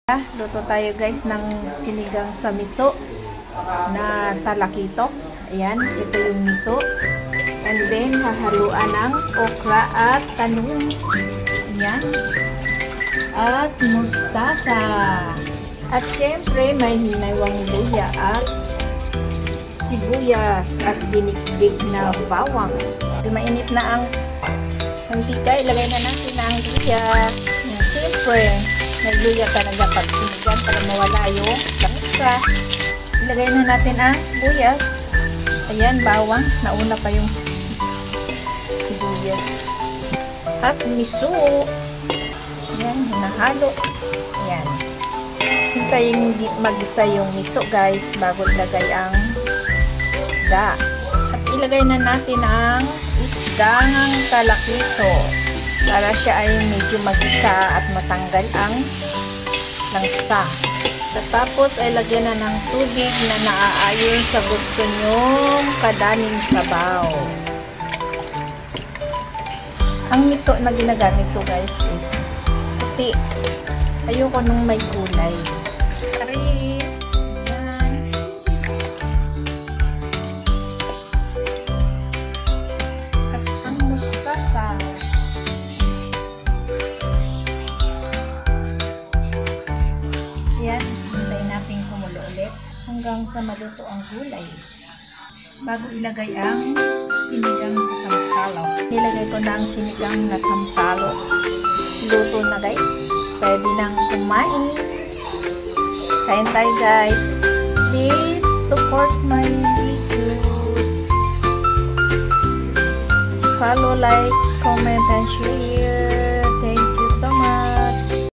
Luto tayo guys ng sinigang sa miso na talakitok. Ayan, ito yung miso. And then, hahaluan ng okra at tanong. Ayan. At mustasa. At syempre, may hinaywang luya at sibuyas at dinikdik na bawang. Mainit na ang mantika. Ilagay na natin ang luya. Ayan, syempre, may luya talaga pag sinigang para mawala yung langsa. Ilagay na natin ang sibuyas. Ayan, bawang. Nauna pa yung sibuyas. At miso. Ayan, hinahalo. Ayan. Hintayin mag-isa yung miso guys bago ilagay ang isda. At ilagay na natin ang isdang talakito para siya ay medyo mag-isa at matanggal ang langsa. Tapos ay lagyan na ng tubig na naaayon sa gusto nyong kadaming sabaw. Ang miso na ginagamit ko guys is puti. Ayoko nung may gulay. At ang mustasa. Yan, hintayin natin kumulo ulit hanggang sa maluto ang gulay. Bago ilagay ang sinigang sa sampalok. Nilagay ko na ang sinigang na sampalok. Luto na guys. Pwede nang kumain. Kain tayo guys. Please support my videos. Follow, like, comment, and share.